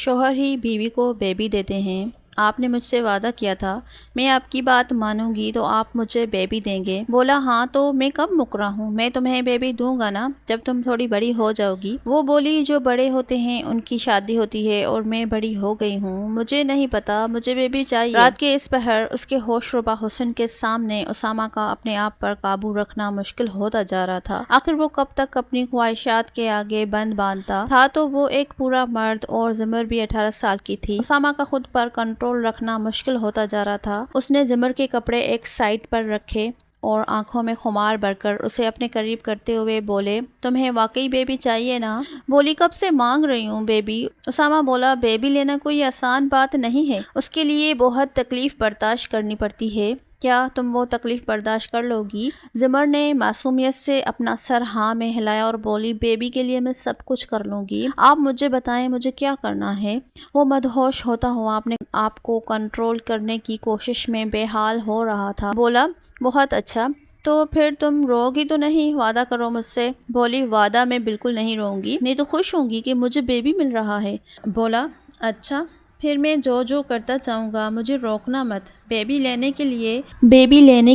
شوہر ہی بیوی کو بیبی دیتے ہیں۔ آپ نے مجھ سے وعدہ کیا تھا میں آپ کی بات مانوں گی تو آپ مجھے بیبی دیں گے۔ بولا ہاں تو میں کب مکرا ہوں، میں تمہیں بیبی دوں گا نا جب تم تھوڑی بڑی ہو جاؤ گی۔ وہ بولی جو بڑے ہوتے ہیں ان کی شادی ہوتی ہے اور میں بڑی ہو گئی ہوں، مجھے نہیں پتا، مجھے بیبی چاہیے۔ رات کے اس پہر اس کے ہوش ربا حسن کے سامنے اسامہ کا اپنے آپ پر قابو رکھنا مشکل ہوتا جا رہا تھا۔ آخر وہ کب تک اپنی خواہشات کے آگے بند باندھتا تھا؟ تو وہ ایک پورا مرد اور زمر بھی 18 سال کی تھی۔ اسامہ کا خود پر کنٹرول رکھنا مشکل ہوتا جا رہا تھا۔ اس نے زمر کے کپڑے ایک سائیڈ پر رکھے اور آنکھوں میں خمار بھر کر اسے اپنے قریب کرتے ہوئے بولے تمہیں واقعی بیبی چاہیے نا؟ بولی کب سے مانگ رہی ہوں بیبی۔ اسامہ بولا بیبی لینا کوئی آسان بات نہیں ہے، اس کے لیے بہت تکلیف برداشت کرنی پڑتی ہے، کیا تم وہ تکلیف برداشت کر لو گی؟ زمر نے معصومیت سے اپنا سر ہاں میں ہلایا اور بولی بیبی کے لیے میں سب کچھ کر لوں گی، آپ مجھے بتائیں مجھے کیا کرنا ہے؟ وہ مدہوش ہوتا ہوا اپنے آپ کو کنٹرول کرنے کی کوشش میں بے حال ہو رہا تھا۔ بولا بہت اچھا، تو پھر تم رو گی تو نہیں؟ وعدہ کرو مجھ سے۔ بولی وعدہ میں بالکل نہیں روں گی، میں تو خوش ہوں گی کہ مجھے بیبی مل رہا ہے۔ بولا اچھا پھر میں جو کرتا چاہوں گا، مجھے روکنا مت۔ بیبی لینے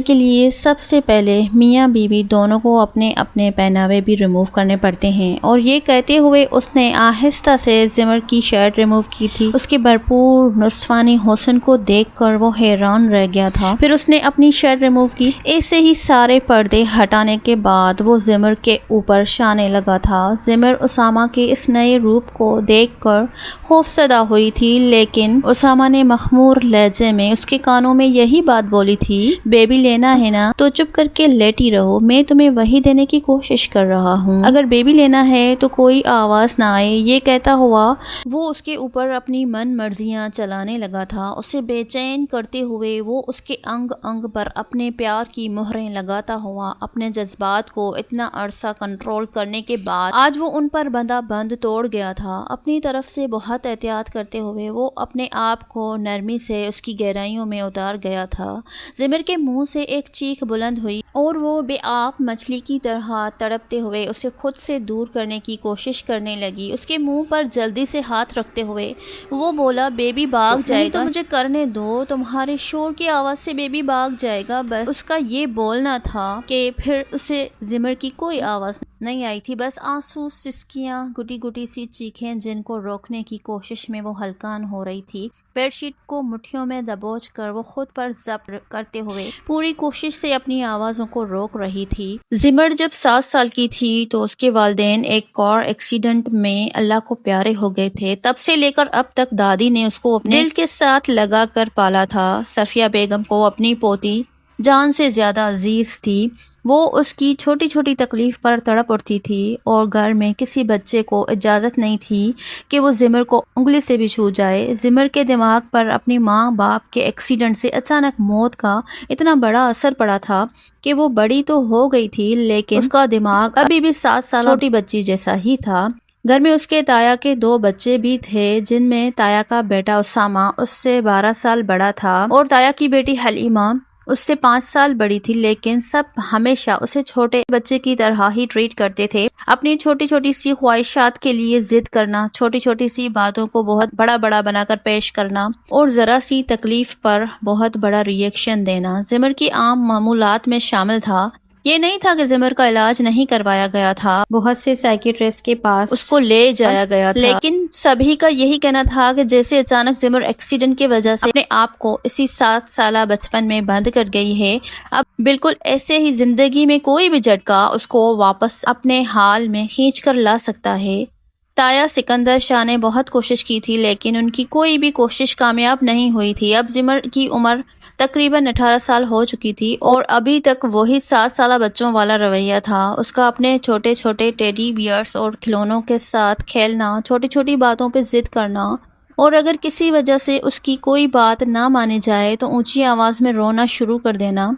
کے لیے سب سے پہلے میاں بیوی دونوں کو اپنے اپنے پہناوے بھی ریموو کرنے پڑتے ہیں، اور یہ کہتے ہوئے اس نے آہستہ سے زمر کی شرٹ ریموو کی تھی۔ اس کے بھرپور نصفانی حسن کو دیکھ کر وہ حیران رہ گیا تھا۔ پھر اس نے اپنی شرٹ ریموو کی۔ ایسے ہی سارے پردے ہٹانے کے بعد وہ زمر کے اوپر شانے لگا تھا۔ زمر اسامہ کے اس نئے روپ کو دیکھ کر خوفزدہ ہوئی تھی، لیکن اسامہ نے مخمور لہجے میں اس کے کانوں میں یہی بات بولی تھی بیبی لینا ہے نا تو چپ کر کے لیٹی رہو، میں تمہیں وہی دینے کی کوشش کر رہا ہوں، اگر بیبی لینا ہے تو کوئی آواز نہ آئے۔ یہ کہتا ہوا وہ اس کے اوپر اپنی من مرضیاں چلانے لگا تھا۔ اسے بے چین کرتے ہوئے وہ اس کے انگ انگ پر اپنے پیار کی مہریں لگاتا ہوا اپنے جذبات کو اتنا عرصہ کنٹرول کرنے کے بعد آج وہ ان پر بندھا بند توڑ گیا تھا۔ اپنی طرف سے بہت احتیاط کرتے ہوئے وہ اپنے آپ کو نرمی سے اس کی گہرائیوں میں اتار گیا تھا۔ زمر کے منہ سے ایک چیخ بلند ہوئی اور وہ بے آب مچھلی کی طرح تڑپتے ہوئے اسے خود سے دور کرنے کی کوشش کرنے لگی۔ اس کے منہ پر جلدی سے ہاتھ رکھتے ہوئے وہ بولا بیبی بھاگ جائے گا، مجھے کرنے دو، تمہارے شور کی آواز سے بیبی بھاگ جائے گا۔ بس اس کا یہ بولنا تھا کہ پھر اسے زمر کی کوئی آواز نہیں آئی تھی، بس آنسو، سسکیاں، گٹی گٹی سی چیخیں جن کو روکنے کی کوشش میں وہ ہلکان ہو رہی تھی۔ بیڈ شیٹ کو مٹھیوں میں دبوچ کر وہ خود پر ضبط کرتے ہوئے پوری کوشش سے اپنی آوازوں کو روک رہی تھی۔ زمر جب 7 سال کی تھی تو اس کے والدین ایک کار ایکسیڈنٹ میں اللہ کو پیارے ہو گئے تھے۔ تب سے لے کر اب تک دادی نے اس کو اپنے دل کے ساتھ لگا کر پالا تھا۔ صفیہ بیگم کو اپنی پوتی جان سے زیادہ عزیز تھی۔ وہ اس کی چھوٹی چھوٹی تکلیف پر تڑپ اٹھتی تھی اور گھر میں کسی بچے کو اجازت نہیں تھی کہ وہ زمر کو انگلی سے بھی چھو جائے۔ زمر کے دماغ پر اپنی ماں باپ کے ایکسیڈنٹ سے اچانک موت کا اتنا بڑا اثر پڑا تھا کہ وہ بڑی تو ہو گئی تھی لیکن اس کا دماغ ابھی بھی 7 سالہ چھوٹی بچی جیسا ہی تھا۔ گھر میں اس کے تایا کے 2 بچے بھی تھے، جن میں تایا کا بیٹا اسامہ اس سے 12 سال بڑا تھا اور تایا کی بیٹی حلیمہ اس سے 5 سال بڑی تھی، لیکن سب ہمیشہ اسے چھوٹے بچے کی طرح ہی ٹریٹ کرتے تھے۔ اپنی چھوٹی چھوٹی سی خواہشات کے لیے ضد کرنا، چھوٹی چھوٹی سی باتوں کو بہت بڑا بڑا بنا کر پیش کرنا اور ذرا سی تکلیف پر بہت بڑا ری ایکشن دینا زمر کی عام معمولات میں شامل تھا۔ یہ نہیں تھا کہ زمر کا علاج نہیں کروایا گیا تھا، بہت سے سائیکیٹرسٹ کے پاس اس کو لے جایا گیا تھا، لیکن سبھی کا یہی کہنا تھا کہ جیسے اچانک زمر ایکسیڈنٹ کی وجہ سے اپنے آپ کو اسی 7 سالہ بچپن میں بند کر گئی ہے، اب بالکل ایسے ہی زندگی میں کوئی بھی جھٹکا اس کو واپس اپنے حال میں کھینچ کر لا سکتا ہے۔ تایا سکندر شاہ نے بہت کوشش کی تھی لیکن ان کی کوئی بھی کوشش کامیاب نہیں ہوئی تھی۔ اب زمر کی عمر تقریباً 18 سال ہو چکی تھی اور ابھی تک وہی 7 سالہ بچوں والا رویہ تھا۔ اس کا اپنے چھوٹے چھوٹے ٹیڈی بیئرز اور کھلونوں کے ساتھ کھیلنا، چھوٹی چھوٹی باتوں پہ ضد کرنا اور اگر کسی وجہ سے اس کی کوئی بات نہ مانی جائے تو اونچی آواز میں رونا شروع کر دینا،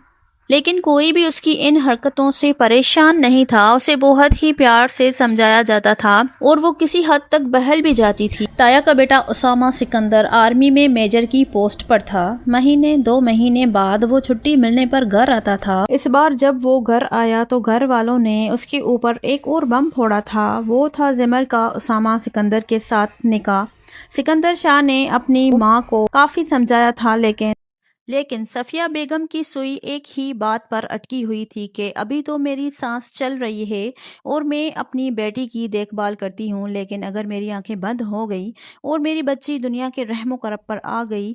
لیکن کوئی بھی اس کی ان حرکتوں سے پریشان نہیں تھا، اسے بہت ہی پیار سے سمجھایا جاتا تھا اور وہ کسی حد تک بہل بھی جاتی تھی۔ تایا کا بیٹا اسامہ سکندر آرمی میں میجر کی پوسٹ پر تھا۔ مہینے 2 مہینے بعد وہ چھٹی ملنے پر گھر آتا تھا۔ اس بار جب وہ گھر آیا تو گھر والوں نے اس کے اوپر ایک اور بم پھوڑا تھا۔ وہ تھا زمر کا اسامہ سکندر کے ساتھ نکاح۔ سکندر شاہ نے اپنی ماں کو کافی سمجھایا تھا لیکن صفیہ بیگم کی سوئی ایک ہی بات پر اٹکی ہوئی تھی کہ ابھی تو میری سانس چل رہی ہے اور میں اپنی بیٹی کی دیکھ بھال کرتی ہوں، لیکن اگر میری آنکھیں بند ہو گئی اور میری بچی دنیا کے رحم و کرم پر آ گئی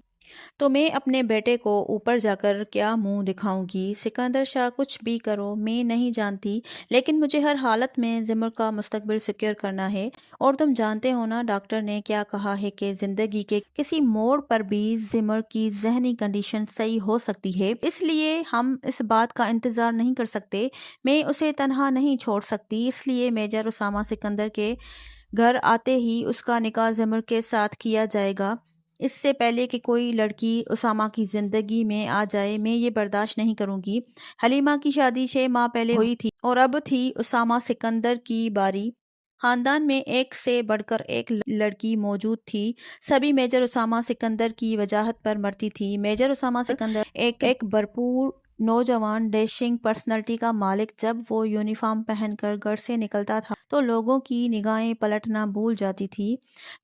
تو میں اپنے بیٹے کو اوپر جا کر کیا منہ دکھاؤں گی؟ سکندر شاہ کچھ بھی کرو میں نہیں جانتی، لیکن مجھے ہر حالت میں زمر کا مستقبل سیکیور کرنا ہے، اور تم جانتے ہو نا ڈاکٹر نے کیا کہا ہے کہ زندگی کے کسی موڑ پر بھی زمر کی ذہنی کنڈیشن صحیح ہو سکتی ہے، اس لیے ہم اس بات کا انتظار نہیں کر سکتے، میں اسے تنہا نہیں چھوڑ سکتی، اس لیے میجر اسامہ سکندر کے گھر آتے ہی اس کا نکاح زمر کے ساتھ کیا جائے گا، اس سے پہلے کہ کوئی لڑکی اسامہ کی زندگی میں آ جائے میں یہ برداشت نہیں کروں گی۔ حلیمہ کی شادی 6 ماہ پہلے ہوئی تھی اور اب تھی اسامہ سکندر کی باری۔ خاندان میں ایک سے بڑھ کر ایک لڑکی موجود تھی، سبھی میجر اسامہ سکندر کی وجاہت پر مرتی تھی۔ میجر اسامہ سکندر ایک بھرپور نوجوان ڈیشنگ پرسنالٹی کا مالک، جب وہ یونیفارم پہن کر گھر سے نکلتا تھا تو لوگوں کی نگاہیں پلٹنا بھول جاتی تھی۔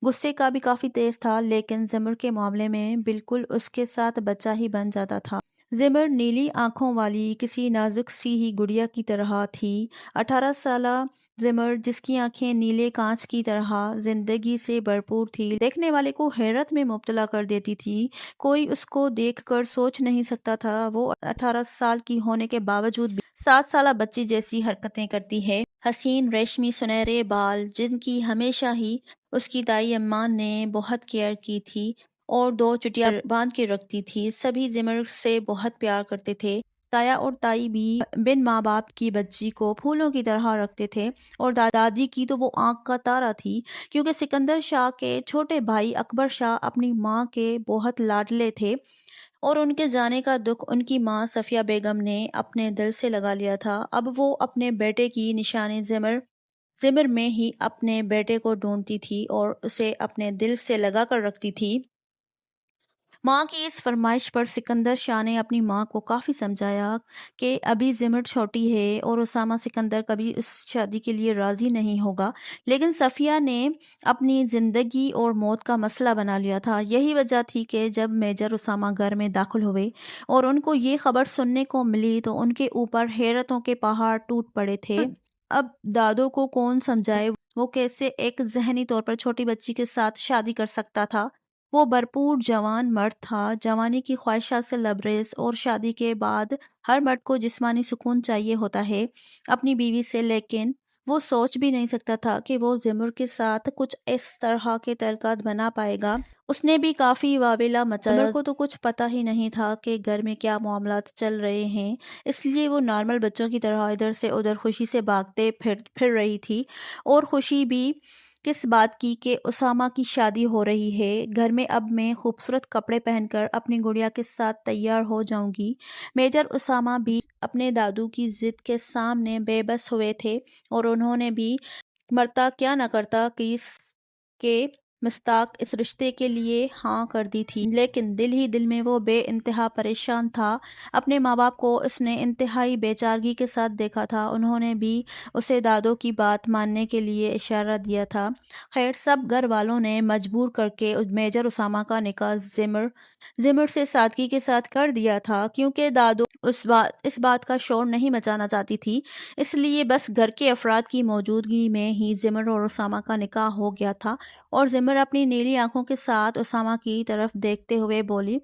غصے کا بھی کافی تیز تھا، لیکن زمر کے معاملے میں بالکل اس کے ساتھ بچہ ہی بن جاتا تھا۔ زمر نیلی آنکھوں والی کسی نازک سی ہی گڑیا کی طرح تھی۔ 18 سالہ زمر، جس کی آنکھیں نیلے کانچ کی طرح زندگی سے بھرپور تھی، دیکھنے والے کو حیرت میں مبتلا کر دیتی تھی۔ کوئی اس کو دیکھ کر سوچ نہیں سکتا تھا وہ 18 سال کی ہونے کے باوجود بھی 7 سالہ بچی جیسی حرکتیں کرتی ہے۔ حسین ریشمی سنہرے بال، جن کی ہمیشہ ہی اس کی دائی اماں نے بہت کیئر کی تھی اور 2 چٹیاں باندھ کے رکھتی تھی، سبھی زمر سے بہت پیار کرتے تھے۔ تایا اور تائی بھی بن ماں باپ کی بچی کو پھولوں کی طرح رکھتے تھے، اور دادی کی تو وہ آنکھ کا تارا تھی، کیونکہ سکندر شاہ کے چھوٹے بھائی اکبر شاہ اپنی ماں کے بہت لاڈلے تھے، اور ان کے جانے کا دکھ ان کی ماں صفیہ بیگم نے اپنے دل سے لگا لیا تھا۔ اب وہ اپنے بیٹے کی نشانی زمر میں ہی اپنے بیٹے کو ڈھونڈتی تھی اور اسے اپنے دل سے لگا کر رکھتی تھی۔ ماں کی اس فرمائش پر سکندر شاہ نے اپنی ماں کو کافی سمجھایا کہ ابھی زمر چھوٹی ہے اور اسامہ سکندر کبھی اس شادی کے لیے راضی نہیں ہوگا، لیکن صفیہ نے اپنی زندگی اور موت کا مسئلہ بنا لیا تھا۔ یہی وجہ تھی کہ جب میجر اسامہ گھر میں داخل ہوئے اور ان کو یہ خبر سننے کو ملی تو ان کے اوپر حیرتوں کے پہاڑ ٹوٹ پڑے تھے۔ اب دادوں کو کون سمجھائے وہ کیسے ایک ذہنی طور پر چھوٹی بچی کے ساتھ شادی کر سکتا تھا؟ وہ بھرپور جوان مرد تھا، جوانی کی خواہشات سے لبریز، اور شادی کے بعد ہر مرد کو جسمانی سکون چاہیے ہوتا ہے اپنی بیوی سے، لیکن وہ سوچ بھی نہیں سکتا تھا کہ وہ زمر کے ساتھ کچھ اس طرح کے تعلقات بنا پائے گا۔ اس نے بھی کافی واویلا مچایا۔ زمر کو تو کچھ پتہ ہی نہیں تھا کہ گھر میں کیا معاملات چل رہے ہیں، اس لیے وہ نارمل بچوں کی طرح ادھر سے ادھر خوشی سے بھاگتے پھر رہی تھی، اور خوشی بھی کس بات کی کہ اسامہ کی شادی ہو رہی ہے۔ گھر میں اب میں خوبصورت کپڑے پہن کر اپنی گڑیا کے ساتھ تیار ہو جاؤں گی۔ میجر اسامہ بھی اپنے دادو کی ضد کے سامنے بے بس ہوئے تھے، اور انہوں نے بھی مرتا کیا نہ کرتا کہ مستاق اس رشتے کے لیے ہاں کر دی تھی، لیکن دل ہی دل میں وہ بے انتہا پریشان تھا۔ اپنے ماں باپ کو اس نے انتہائی بے چارگی کے ساتھ دیکھا تھا، انہوں نے بھی اسے دادوں کی بات ماننے کے لیے اشارہ دیا تھا۔ خیر، سب گھر والوں نے مجبور کر کے میجر اسامہ کا نکاح زمر سے سادگی کے ساتھ کر دیا تھا، کیونکہ دادو اس بات کا شور نہیں مچانا چاہتی تھی، اس لیے بس گھر کے افراد کی موجودگی میں ہی زمر اور اسامہ کا نکاح ہو گیا تھا۔ اور زمر اپنی نیلی آنکھوں کے ساتھ اسامہ کی طرف دیکھتے ہوئے بولی،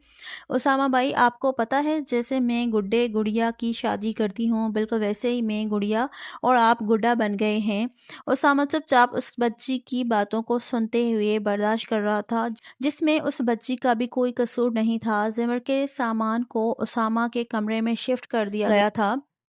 اسامہ بھائی، آپ کو پتہ ہے جیسے میں گڈے گڑیا کی شادی کرتی ہوں، بالکل ویسے ہی میں گڑیا اور آپ گڈا بن گئے ہیں۔ اسامہ چپ چاپ اس بچی کی باتوں کو سنتے ہوئے برداشت کر رہا تھا، جس میں اس بچی کا بھی کوئی قصور نہیں تھا۔ زمر کے سامان کو اسامہ کے کمرے میں شفٹ کر دیا گیا تھا۔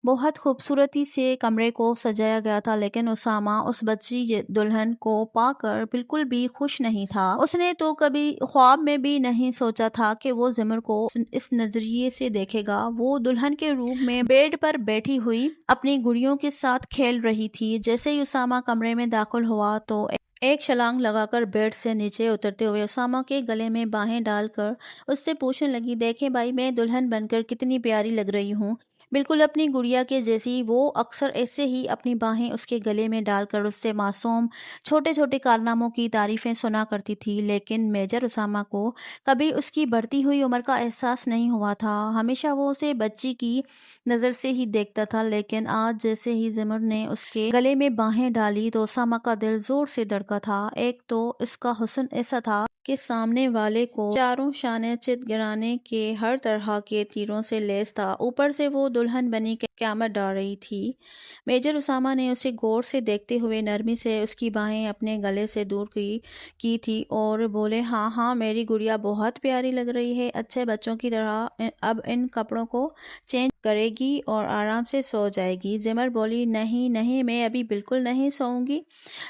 بہت خوبصورتی سے کمرے کو سجایا گیا تھا، لیکن اسامہ اس بچی دلہن کو پا کر بالکل بھی خوش نہیں تھا۔ اس نے تو کبھی خواب میں بھی نہیں سوچا تھا کہ وہ زمر کو اس نظریے سے دیکھے گا۔ وہ دلہن کے روپ میں بیڈ پر بیٹھی ہوئی اپنی گڑیوں کے ساتھ کھیل رہی تھی۔ جیسے ہی اسامہ کمرے میں داخل ہوا تو ایک چھلانگ لگا کر بیڈ سے نیچے اترتے ہوئے اسامہ کے گلے میں باہیں ڈال کر اس سے پوچھنے لگی، دیکھیں بھائی، میں دلہن بن کر کتنی پیاری لگ رہی ہوں، بالکل اپنی گڑیا کے جیسی۔ وہ اکثر ایسے ہی اپنی باہیں اس کے گلے میں ڈال کر اس سے معصوم چھوٹے چھوٹے کارناموں کی تعریفیں سنا کرتی تھی، لیکن میجر اسامہ کو کبھی اس کی بڑھتی ہوئی عمر کا احساس نہیں ہوا تھا۔ ہمیشہ وہ اسے بچی کی نظر سے ہی دیکھتا تھا، لیکن آج جیسے ہی زمر نے اس کے گلے میں باہیں ڈالی تو اسامہ کا دل زور سے دھڑکا تھا۔ ایک تو اس کا حسن ایسا تھا کہ سامنے والے کو چاروں شانے چت گرانے کے ہر طرح کے تیروں سے لیس تھا، اوپر سے وہ دلہن بنی قیامت ڈال رہی تھی۔ میجر اسامہ نے اسے غور سے دیکھتے ہوئے نرمی سے اس کی باہیں اپنے گلے سے دور کی تھی اور بولے، ہاں ہاں میری گڑیا بہت پیاری لگ رہی ہے، اچھے بچوں کی طرح اب ان کپڑوں کو چینج کرے گی اور آرام سے سو جائے گی۔ زمر بولی، نہیں نہیں، میں ابھی بالکل نہیں سوؤں گی،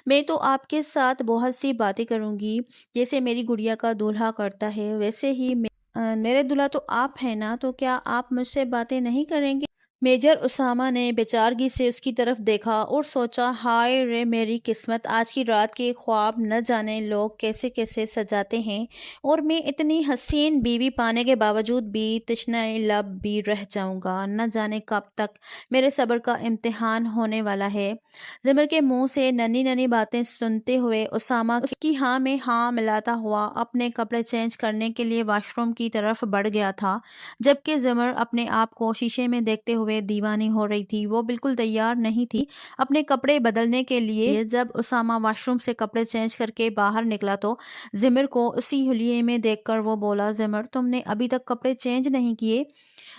میں تو آپ کے ساتھ بہت سی باتیں کروں گی، جیسے میری گڑیا کا دولہا کرتا ہے ویسے ہی میرے دولہا تو آپ ہیں نا، تو کیا آپ مجھ سے باتیں نہیں کریں گے؟ میجر اسامہ نے بیچارگی سے اس کی طرف دیکھا اور سوچا، ہائے رے میری قسمت، آج کی رات کے خواب نہ جانے لوگ کیسے کیسے سجاتے ہیں، اور میں اتنی حسین بیوی پانے کے باوجود بھی تشنہ لب بھی رہ جاؤں گا، نہ جانے کب تک میرے صبر کا امتحان ہونے والا ہے۔ زمر کے منہ سے ننھی ننھی باتیں سنتے ہوئے اسامہ اس کی ہاں میں ہاں ملاتا ہوا اپنے کپڑے چینج کرنے کے لیے واش روم کی طرف بڑھ گیا تھا، جبکہ زمر اپنے آپ کو شیشے میں دیکھتے ہوئے دیوانی ہو رہی تھی۔ وہ بالکل تیار نہیں تھی اپنے کپڑے بدلنے کے لیے۔ جب اسامہ واش روم سے کپڑے چینج کر کے باہر نکلا تو زمر کو اسی حلیے میں دیکھ کر وہ بولا، زمر تم نے ابھی تک کپڑے چینج نہیں کیے؟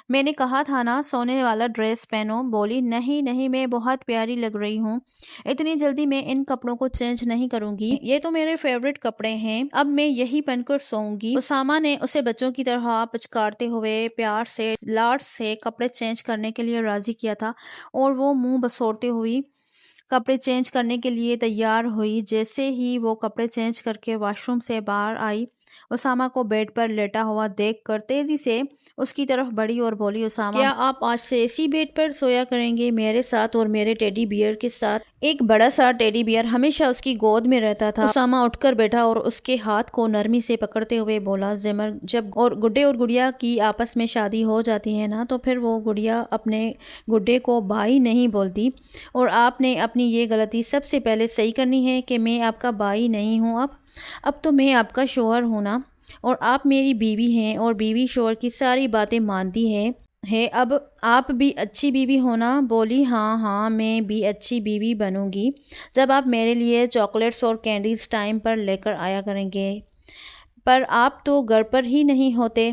میں نے کہا تھا نا سونے والا ڈریس پہنو۔ بولی، نہیں نہیں، میں بہت پیاری لگ رہی ہوں، اتنی جلدی میں ان کپڑوں کو چینج نہیں کروں گی، یہ تو میرے فیورٹ کپڑے ہیں، اب میں یہی پہن کر سوؤں گی۔ اسامہ نے اسے بچوں کی طرح پچکارتے ہوئے پیار سے لاڈ سے کپڑے چینج کرنے کے لیے راضی کیا تھا اور وہ منہ بسوڑتے ہوئی کپڑے چینج کرنے کے لیے تیار ہوئی۔ جیسے ہی وہ کپڑے چینج کر کے واش روم سے باہر آئی، اسامہ کو بیڈ پر لیٹا ہوا دیکھ کر تیزی سے اس کی طرف بڑھی اور بولی، اسامہ کیا آپ آج سے اسی بیڈ پر سویا کریں گے میرے ساتھ اور میرے ٹیڈی بیئر کے ساتھ؟ ایک بڑا سا ٹیڈی بیئر ہمیشہ اس کی گود میں رہتا تھا۔ اسامہ اٹھ کر بیٹھا اور اس کے ہاتھ کو نرمی سے پکڑتے ہوئے بولا، زمر جب اور گڈیا کی آپس میں شادی ہو جاتی ہے نا تو پھر وہ گڈیا اپنے گڈے کو بھائی نہیں بولتی، اور آپ نے اپنی یہ غلطی سب سے پہلے صحیح کرنی ہے کہ میں آپ کا بھائی نہیں ہوں، اب تو میں آپ کا شوہر ہوں نا، اور آپ میری بیوی ہیں اور بیوی شوہر کی ساری باتیں مانتی ہے، اب آپ بھی اچھی بیوی ہونا۔ بولی، ہاں ہاں، میں بھی اچھی بیوی بنوں گی جب آپ میرے لیے چاکلیٹس اور کینڈیز ٹائم پر لے کر آیا کریں گے، پر آپ تو گھر پر ہی نہیں ہوتے،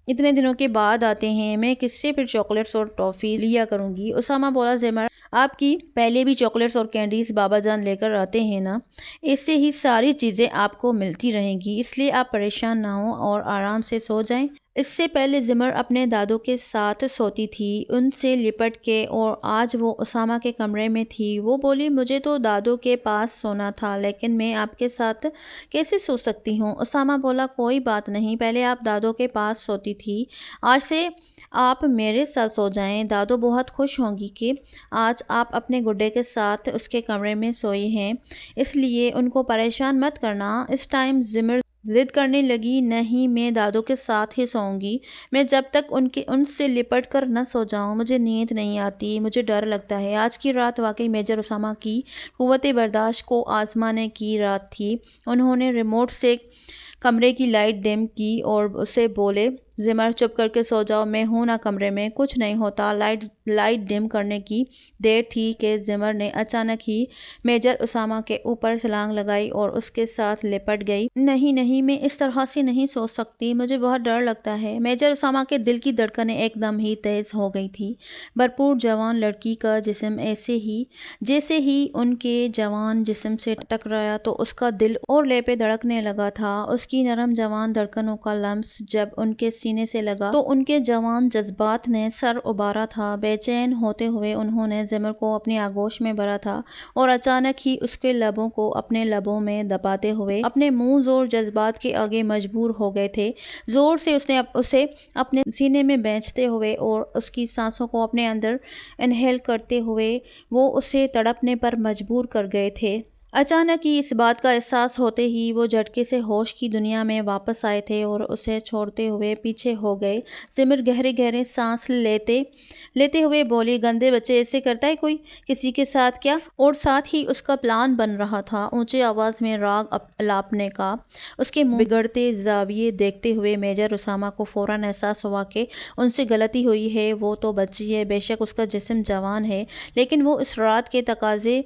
اتنے دنوں کے بعد آتے ہیں، میں کس سے پھر چاکلیٹس اور ٹافی لیا کروں گی؟ اسامہ بولا، زمر آپ کی پہلے بھی چاکلیٹس اور کینڈیز بابا جان لے کر آتے ہیں نا، اس سے ہی ساری چیزیں آپ کو ملتی رہیں گی، اس لیے آپ پریشان نہ ہوں اور آرام سے سو جائیں۔ اس سے پہلے زمر اپنے دادو کے ساتھ سوتی تھی، ان سے لپٹ کے، اور آج وہ اسامہ کے کمرے میں تھی۔ وہ بولی، مجھے تو دادو کے پاس سونا تھا، لیکن میں آپ کے ساتھ کیسے سو سکتی ہوں؟ اسامہ بولا، کوئی بات نہیں، پہلے آپ دادو کے پاس سوتی تھی، آج سے آپ میرے ساتھ سو جائیں، دادو بہت خوش ہوں گی کہ آج آپ اپنے گڈے کے ساتھ اس کے کمرے میں سوئی ہیں، اس لیے ان کو پریشان مت کرنا۔ اس ٹائم زمر ضد کرنے لگی، نہیں، میں دادو کے ساتھ ہی سوؤں گی، میں جب تک ان سے لپٹ کر نہ سو جاؤں مجھے نیند نہیں آتی، مجھے ڈر لگتا ہے۔ آج کی رات واقعی میجر اسامہ کی قوت برداشت کو آزمانے کی رات تھی۔ انہوں نے ریموٹ سے کمرے کی لائٹ ڈم کی اور اسے بولے، زمر چپ کر کے سو جاؤ، میں ہوں نا کمرے میں، کچھ نہیں ہوتا۔ لائٹ ڈم کرنے کی دیر تھی کہ زمر نے اچانک ہی میجر اسامہ کے اوپر چھلانگ لگائی اور اس کے ساتھ لپٹ گئی۔ نہیں نہیں، میں اس طرح سے نہیں سو سکتی، مجھے بہت ڈر لگتا ہے۔ میجر اسامہ کے دل کی دھڑکنیں ایک دم ہی تیز ہو گئی تھی۔ بھرپور جوان لڑکی کا جسم جیسے ہی ان کے جوان جسم سے ٹکرایا تو اس کا دل اور لیپے دھڑکنے لگا تھا۔ اس کی نرم جوان دھڑکنوں کا لمس جب ان کے سینے سے لگا تو ان کے جوان جذبات نے سر ابارا تھا۔ بے چین ہوتے ہوئے انہوں نے زمر کو اپنی آغوش میں بھرا تھا اور اچانک ہی اس کے لبوں کو اپنے لبوں میں دباتے ہوئے اپنے منہ زور جذبات کے آگے مجبور ہو گئے تھے۔ زور سے اس نے اسے اپنے سینے میں بھینچتے ہوئے اور اس کی سانسوں کو اپنے اندر انہیل کرتے ہوئے وہ اسے تڑپنے پر مجبور کر گئے تھے۔ اچانک ہی اس بات کا احساس ہوتے ہی وہ جھٹکے سے ہوش کی دنیا میں واپس آئے تھے اور اسے چھوڑتے ہوئے پیچھے ہو گئے۔ زمر گہرے گہرے سانس لیتے ہوئے بولی، گندے بچے، ایسے کرتا ہے کوئی کسی کے ساتھ کیا؟ اور ساتھ ہی اس کا پلان بن رہا تھا اونچی آواز میں راگ الاپنے کا۔ اس کے منہ بگڑتے زاویے دیکھتے ہوئے میجر اسامہ کو فوراً احساس ہوا کہ ان سے غلطی ہوئی ہے۔ وہ تو بچی ہے، بے شک اس کا جسم جوان ہے، لیکن وہ اس رات کے تقاضے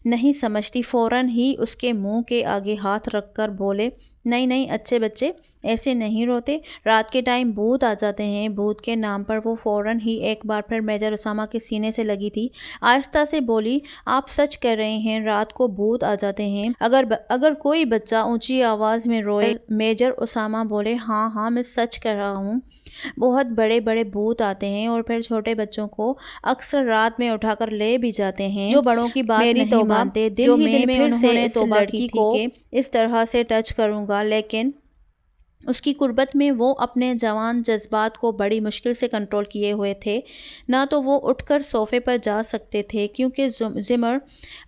نہیں سمجھتی۔ فوراً ہی اس کے منہ کے آگے ہاتھ رکھ کر بولے، نہیں نہیں اچھے بچے ایسے نہیں روتے، رات کے ٹائم بھوت آ جاتے ہیں۔ بھوت کے نام پر وہ فوراً ہی ایک بار پھر میجر اسامہ کے سینے سے لگی تھی۔ آہستہ سے بولی، آپ سچ کہہ رہے ہیں، رات کو بھوت آ جاتے ہیں؟ اگر کوئی بچہ اونچی آواز میں روئے؟ میجر اسامہ بولے، ہاں ہاں میں سچ کہہ رہا ہوں، بہت بڑے بڑے بھوت آتے ہیں اور پھر چھوٹے بچوں کو اکثر رات میں اٹھا کر لے بھی جاتے ہیں، جو بڑوں کی بات نہیں مانتے۔ دل ہی دل میں انہوں نے اس لڑکی کو اس طرح سے ٹچ کروں گا، لیکن اس کی قربت میں وہ اپنے جوان جذبات کو بڑی مشکل سے کنٹرول کیے ہوئے تھے۔ نہ تو وہ اٹھ کر صوفے پر جا سکتے تھے کیونکہ زمر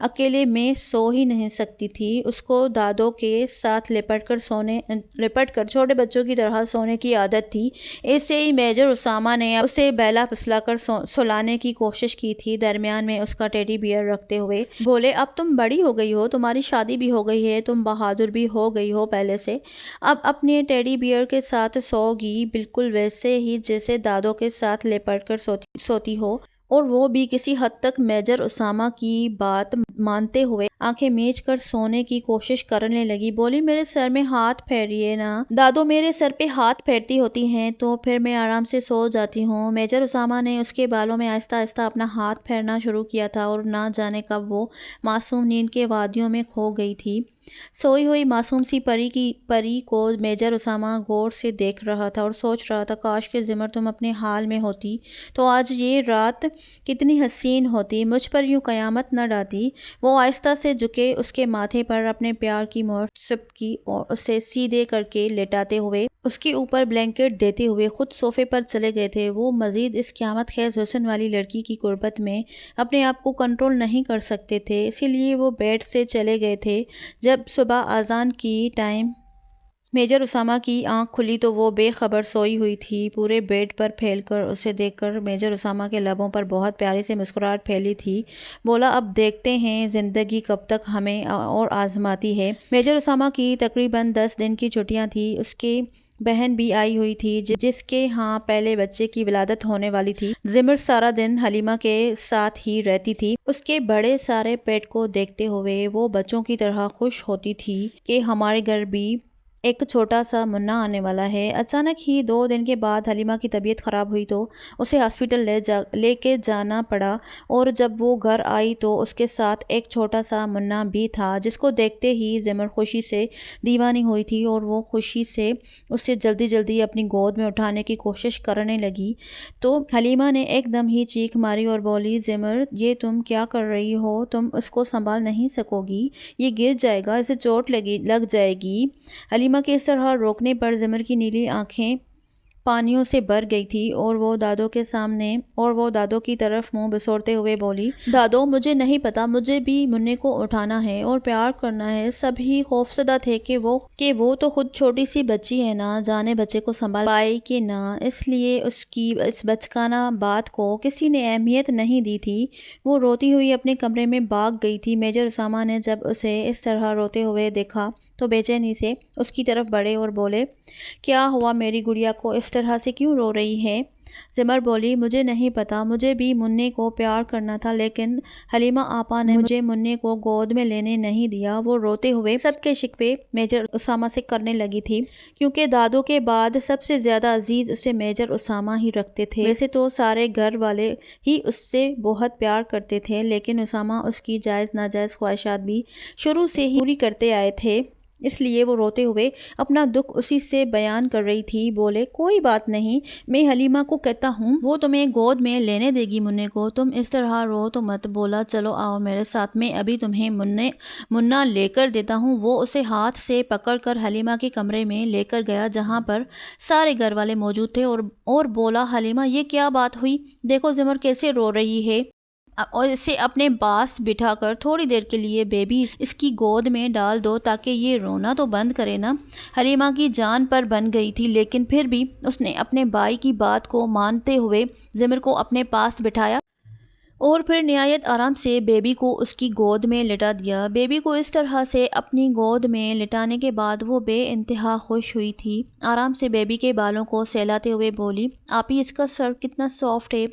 اکیلے میں سو ہی نہیں سکتی تھی۔ اس کو دادوں کے ساتھ لپٹ کر چھوٹے بچوں کی طرح سونے کی عادت تھی۔ ایسے ہی میجر اسامہ نے اسے بہلا پھسلا کر سلانے کی کوشش کی تھی، درمیان میں اس کا ٹیڈی بیئر رکھتے ہوئے بولے، اب تم بڑی ہو گئی ہو، تمہاری شادی بھی ہو گئی ہے، تم بہادر بھی ہو گئی ہو پہلے سے، اب اپنے ٹیڈی بیئر کے ساتھ سو گی، بالکل ویسے ہی جیسے دادوں کے ساتھ لپٹ کر سوتی ہو۔ اور وہ بھی کسی حد تک میجر اسامہ کی بات مانتے ہوئے آنکھیں میچ کر سونے کی کوشش کرنے لگی۔ بولی، میرے سر میں ہاتھ پھیریے نا، دادو میرے سر پہ ہاتھ پھیرتی ہوتی ہیں تو پھر میں آرام سے سو جاتی ہوں۔ میجر اسامہ نے اس کے بالوں میں آہستہ آہستہ اپنا ہاتھ پھیرنا شروع کیا تھا اور نہ جانے کب وہ معصوم نیند کے وادیوں میں کھو گئی تھی۔ سوئی ہوئی معصوم سی پری کو میجر اسامہ غور سے دیکھ رہا تھا اور سوچ رہا تھا، کاش کہ زمر تم اپنے حال میں ہوتی تو آج یہ رات کتنی حسین ہوتی، مجھ پر یوں قیامت نہ ڈالتی۔ وہ آہستہ سے جھکے اس کے ماتھے پر اپنے پیار کی مہر سپکی اور اسے سیدھے کر کے لٹاتے ہوئے اس کے اوپر بلینکٹ دیتے ہوئے خود صوفے پر چلے گئے تھے۔ وہ مزید اس قیامت خیز حسن والی لڑکی کی قربت میں اپنے آپ کو کنٹرول نہیں کر سکتے تھے، اسی لیے وہ بیڈ سے چلے گئے تھے۔ جب صبح اذان کی ٹائم میجر اسامہ کی آنکھ کھلی تو وہ بے خبر سوئی ہوئی تھی، پورے بیڈ پر پھیل کر۔ اسے دیکھ کر میجر اسامہ کے لبوں پر بہت پیاری سی مسکراہٹ پھیلی تھی۔ بولا، اب دیکھتے ہیں زندگی کب تک ہمیں اور آزماتی ہے۔ میجر اسامہ کی تقریباً 10 دن کی چھٹیاں تھیں۔ اس کی بہن بھی آئی ہوئی تھی جس کے ہاں پہلے بچے کی ولادت ہونے والی تھی۔ زمر سارا دن حلیمہ کے ساتھ ہی رہتی تھی۔ اس کے بڑے سارے پیٹ کو دیکھتے ہوئے وہ بچوں کی طرح خوش ہوتی تھی کہ ہمارے گھر بھی ایک چھوٹا سا منا آنے والا ہے۔ اچانک ہی 2 دن کے بعد حلیمہ کی طبیعت خراب ہوئی تو اسے ہاسپٹل لے کے جانا پڑا، اور جب وہ گھر آئی تو اس کے ساتھ ایک چھوٹا سا منا بھی تھا جس کو دیکھتے ہی زمر خوشی سے دیوانی ہوئی تھی اور وہ خوشی سے اسے جلدی جلدی اپنی گود میں اٹھانے کی کوشش کرنے لگی تو حلیمہ نے ایک دم ہی چیخ ماری اور بولی، زمر یہ تم کیا کر رہی ہو، تم اس کو سنبھال نہیں سکو گی، یہ گر جائے گا، اسے چوٹ لگ جائے گی۔ حلیمہ کے اس طرح روکنے پر زمر کی نیلی آنکھیں پانیوں سے بھر گئی تھی اور وہ دادو کی طرف منہ بسورتے ہوئے بولی، دادو مجھے نہیں پتا، مجھے بھی منے کو اٹھانا ہے اور پیار کرنا ہے۔ سبھی خوفزدہ تھے کہ وہ تو خود چھوٹی سی بچی ہے، نہ جانے بچے کو سنبھال پائے کہ نہ، اس لیے اس کی اس بچکانہ بات کو کسی نے اہمیت نہیں دی تھی۔ وہ روتی ہوئی اپنے کمرے میں بھاگ گئی تھی۔ میجر اسامہ نے جب اسے اس طرح روتے ہوئے دیکھا تو بے چینی سے اس کی طرف بڑھے اور بولے، کیا ہوا میری گڑیا کو اس طرح سے کیوں رو رہی ہے؟ زمر بولی، مجھے نہیں پتا، مجھے بھی منے کو پیار کرنا تھا لیکن حلیمہ آپا نے مجھے منے کو گود میں لینے نہیں دیا۔ وہ روتے ہوئے سب کے شکوے میجر اسامہ سے کرنے لگی تھی کیونکہ دادو کے بعد سب سے زیادہ عزیز اسے میجر اسامہ ہی رکھتے تھے۔ ویسے تو سارے گھر والے ہی اس سے بہت پیار کرتے تھے لیکن اسامہ اس کی جائز ناجائز خواہشات بھی شروع سے ہی پوری کرتے آئے تھے۔ اس لیے وہ روتے ہوئے اپنا دکھ اسی سے بیان کر رہی تھی۔ بولے کوئی بات نہیں، میں حلیمہ کو کہتا ہوں وہ تمہیں گود میں لینے دے گی منّے کو، تم اس طرح رو تو مت۔ بولا چلو آؤ میرے ساتھ، میں ابھی تمہیں منا لے کر دیتا ہوں۔ وہ اسے ہاتھ سے پکڑ کر حلیمہ کے کمرے میں لے کر گیا جہاں پر سارے گھر والے موجود تھے، اور بولا حلیمہ یہ کیا بات ہوئی؟ دیکھو زمر کیسے رو رہی ہے، اور اسے اپنے پاس بٹھا کر تھوڑی دیر کے لیے بیبی اس کی گود میں ڈال دو تاکہ یہ رونا تو بند کرے نا۔ حلیمہ کی جان پر بن گئی تھی، لیکن پھر بھی اس نے اپنے بھائی کی بات کو مانتے ہوئے زمر کو اپنے پاس بٹھایا اور پھر نہایت آرام سے بیبی کو اس کی گود میں لٹا دیا۔ بیبی کو اس طرح سے اپنی گود میں لٹانے کے بعد وہ بے انتہا خوش ہوئی تھی۔ آرام سے بیبی کے بالوں کو سہلاتے ہوئے بولی، آپی اس کا سر کتنا سافٹ ہے،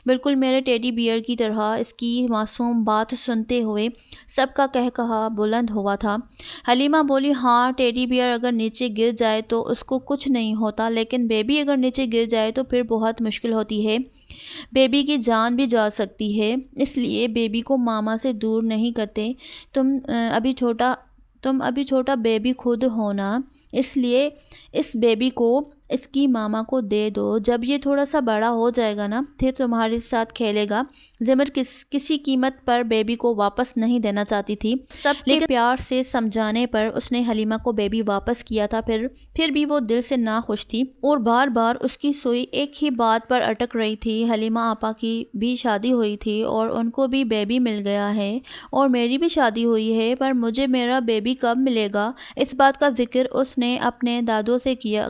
بالکل میرے ٹیڈی بیئر کی طرح۔ اس کی معصوم بات سنتے ہوئے سب کا قہقہا بلند ہوا تھا۔ حلیمہ بولی، ہاں ٹیڈی بیئر اگر نیچے گر جائے تو اس کو کچھ نہیں ہوتا، لیکن بیبی اگر نیچے گر جائے تو پھر بہت مشکل ہوتی ہے، بیبی کی جان بھی جا سکتی ہے، اس لیے بیبی کو ماما سے دور نہیں کرتے۔ تم ابھی چھوٹا بیبی خود ہونا، اس لیے اس بیبی کو اس کی ماما کو دے دو، جب یہ تھوڑا سا بڑا ہو جائے گا نا پھر تمہارے ساتھ کھیلے گا۔ زمر کسی قیمت پر بیبی کو واپس نہیں دینا چاہتی تھی، سب کے پیار سے سمجھانے پر اس نے حلیمہ کو بیبی واپس کیا تھا۔ پھر بھی وہ دل سے ناخوش تھی اور بار بار اس کی سوئی ایک ہی بات پر اٹک رہی تھی۔ حلیمہ آپا کی بھی شادی ہوئی تھی اور ان کو بھی بیبی مل گیا ہے، اور میری بھی شادی ہوئی ہے، پر مجھے میرا بیبی کب ملے گا؟ اس بات کا ذکر اس نے اپنے دادو سے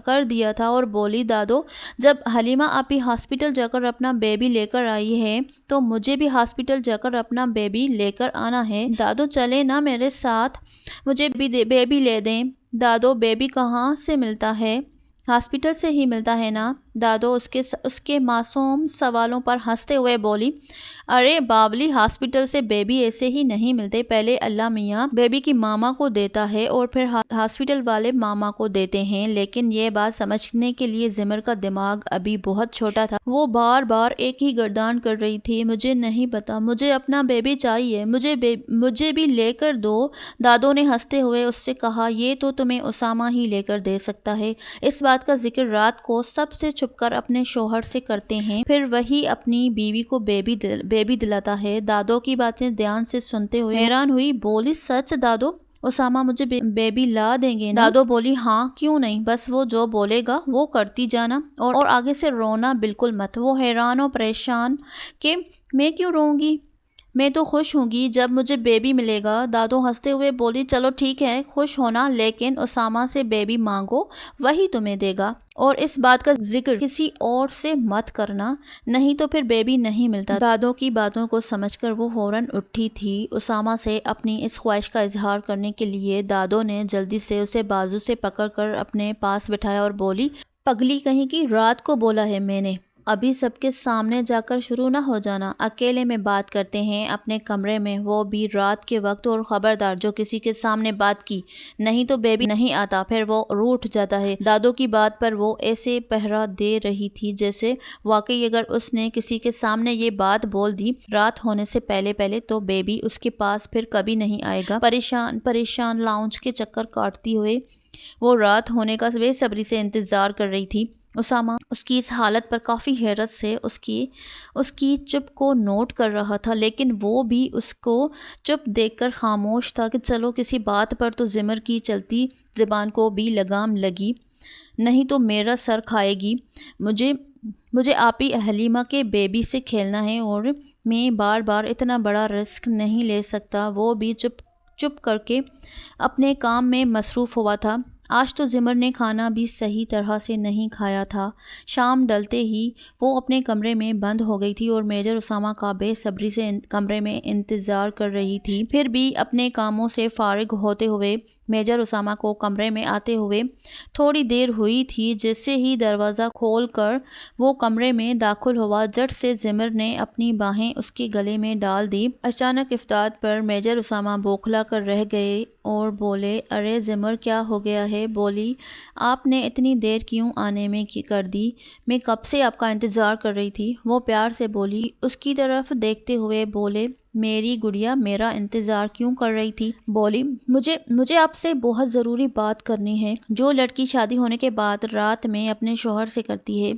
کر دیا تھا اور بولی، دادو جب حلیمہ آپی ہاسپٹل جا کر اپنا بیبی لے کر آئی ہے تو مجھے بھی ہاسپٹل جا کر اپنا بیبی لے کر آنا ہے۔ دادو چلے نا میرے ساتھ، مجھے بیبی لے دیں۔ دادو بیبی کہاں سے ملتا ہے؟ ہاسپٹل سے ہی ملتا ہے نا؟ دادو اس کے معصوم سوالوں پر ہنستے ہوئے بولی، ارے بابلی، ہاسپٹل سے بیبی ایسے ہی نہیں ملتے، پہلے اللہ میاں بیبی کی ماما کو دیتا ہے اور پھر ہاسپٹل والے ماما کو دیتے ہیں۔ لیکن یہ بات سمجھنے کے لیے زمر کا دماغ ابھی بہت چھوٹا تھا، وہ بار بار ایک ہی گردان کر رہی تھی، مجھے نہیں پتا، مجھے اپنا بیبی چاہیے، مجھے بھی لے کر دو۔ دادو نے ہنستے ہوئے اس سے کہا، یہ تو تمہیں اسامہ ہی لے کر دے سکتا ہے۔ اس بات کا ذکر رات کو سب سے چھپ کر اپنے شوہر سے کرتے ہیں، پھر وہی اپنی بیوی کو بیبی دلاتا ہے۔ دادو کی باتیں دھیان سے سنتے ہوئے حیران ہوئی، بولی، سچ دادو، اسامہ مجھے بیبی لا دیں گے نا؟ دادو بولی، ہاں کیوں نہیں، بس وہ جو بولے گا وہ کرتی جانا، اور آگے سے رونا بالکل مت۔ وہ حیران و پریشان کہ میں کیوں روں گی، میں تو خوش ہوں گی جب مجھے بیبی ملے گا۔ دادو ہنستے ہوئے بولی، چلو ٹھیک ہے، خوش ہونا، لیکن اسامہ سے بیبی مانگو، وہی تمہیں دے گا، اور اس بات کا ذکر کسی اور سے مت کرنا، نہیں تو پھر بیبی نہیں ملتا۔ دادو کی باتوں کو سمجھ کر وہ فوراً اٹھی تھی۔ اسامہ سے اپنی اس خواہش کا اظہار کرنے کے لیے دادو نے جلدی سے اسے بازو سے پکڑ کر اپنے پاس بٹھایا اور بولی، پگلی کہیں کی، رات کو بولا ہے میں نے، ابھی سب کے سامنے جا کر شروع نہ ہو جانا، اکیلے میں بات کرتے ہیں اپنے کمرے میں، وہ بھی رات کے وقت، اور خبردار جو کسی کے سامنے بات کی نہیں تو بیبی نہیں آتا، پھر وہ روٹھ جاتا ہے۔ دادو کی بات پر وہ ایسے پہرا دے رہی تھی جیسے واقعی اگر اس نے کسی کے سامنے یہ بات بول دی رات ہونے سے پہلے تو بیبی اس کے پاس پھر کبھی نہیں آئے گا۔ پریشان لاؤنج کے چکر کاٹتی ہوئے وہ رات ہونے کا بے صبری سے انتظار کر رہی تھی۔ اسامہ اس کی اس حالت پر کافی حیرت سے اس کی چپ کو نوٹ کر رہا تھا، لیکن وہ بھی اس کو چپ دیکھ کر خاموش تھا کہ چلو کسی بات پر تو زمر کی چلتی زبان کو بھی لگام لگی، نہیں تو میرا سر کھائے گی۔ مجھے آپی حلیمہ کے بیبی سے کھیلنا ہے، اور میں بار بار اتنا بڑا رسک نہیں لے سکتا۔ وہ بھی چپ کر کے اپنے کام میں مصروف ہوا تھا۔ آج تو زمر نے کھانا بھی صحیح طرح سے نہیں کھایا تھا۔ شام ڈلتے ہی وہ اپنے کمرے میں بند ہو گئی تھی اور میجر اسامہ کا بے صبری سے کمرے میں انتظار کر رہی تھی۔ پھر بھی اپنے کاموں سے فارغ ہوتے ہوئے میجر اسامہ کو کمرے میں آتے ہوئے تھوڑی دیر ہوئی تھی، جیسے ہی دروازہ کھول کر وہ کمرے میں داخل ہوا، جٹ سے زمر نے اپنی باہیں اس کے گلے میں ڈال دی۔ اچانک افتاد پر میجر اسامہ بوکھلا کر رہ گئے اور بولے، ارے زمر کیا ہو گیا ہے؟ ہے۔ بولی آپ نے اتنی دیر کیوں آنے میں کر دی؟ میں کب سے آپ کا انتظار کر رہی تھی۔ وہ پیار سے بولی، اس کی طرف دیکھتے ہوئے بولے میری گڑیا میرا انتظار کیوں کر رہی تھی؟ بولی مجھے آپ سے بہت ضروری بات کرنی ہے۔ جو لڑکی شادی ہونے کے بعد رات میں اپنے شوہر سے کرتی ہے،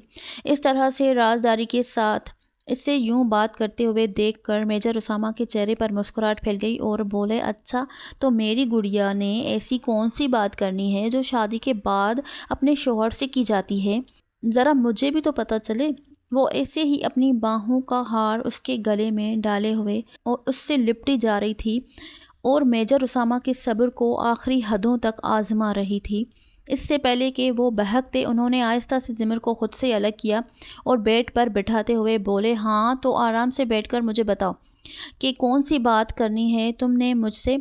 اس طرح سے رازداری کے ساتھ اس سے یوں بات کرتے ہوئے دیکھ کر میجر اسامہ کے چہرے پر مسکراہٹ پھیل گئی اور بولے اچھا تو میری گڑیا نے ایسی کون سی بات کرنی ہے جو شادی کے بعد اپنے شوہر سے کی جاتی ہے؟ ذرا مجھے بھی تو پتہ چلے۔ وہ ایسے ہی اپنی باہوں کا ہار اس کے گلے میں ڈالے ہوئے اور اس سے لپٹی جا رہی تھی اور میجر اسامہ کے صبر کو آخری حدوں تک آزما رہی تھی۔ اس سے پہلے کہ وہ بہکتے انہوں نے آہستہ سے زمر کو خود سے الگ کیا اور بیڈ پر بٹھاتے ہوئے بولے ہاں تو آرام سے بیٹھ کر مجھے بتاؤ کہ کون سی بات کرنی ہے تم نے مجھ سے؟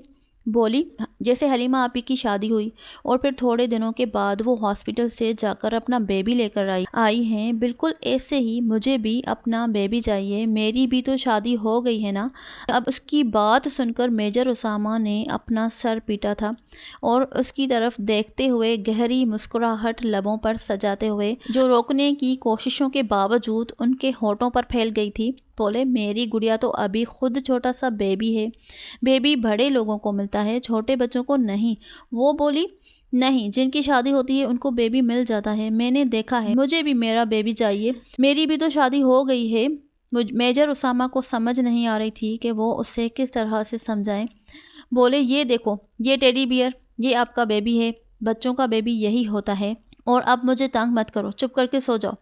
بولی جیسے حلیمہ آپی کی شادی ہوئی اور پھر تھوڑے دنوں کے بعد وہ ہاسپٹل سے جا کر اپنا بیبی لے کر آئی ہیں، بالکل ایسے ہی مجھے بھی اپنا بیبی چاہیے۔ میری بھی تو شادی ہو گئی ہے نا۔ اب اس کی بات سن کر میجر اسامہ نے اپنا سر پیٹا تھا اور اس کی طرف دیکھتے ہوئے گہری مسکراہٹ لبوں پر سجاتے ہوئے جو روکنے کی کوششوں کے باوجود ان کے ہونٹوں پر پھیل گئی تھی، بولے میری گڑیا تو ابھی خود چھوٹا سا بیبی ہے۔ بیبی بڑے لوگوں کو ملتا ہے، چھوٹے بچوں کو نہیں۔ وہ بولی نہیں، جن کی شادی ہوتی ہے ان کو بیبی مل جاتا ہے، میں نے دیکھا ہے۔ مجھے بھی میرا بیبی چاہیے، میری بھی تو شادی ہو گئی ہے۔ میجر اسامہ کو سمجھ نہیں آ رہی تھی کہ وہ اسے کس طرح سے سمجھائیں۔ بولے یہ دیکھو یہ ٹیڈی بیئر، یہ آپ کا بیبی ہے، بچوں کا بیبی یہی ہوتا ہے، اور اب مجھے تنگ مت کرو، چپ کر کے سو جاؤ۔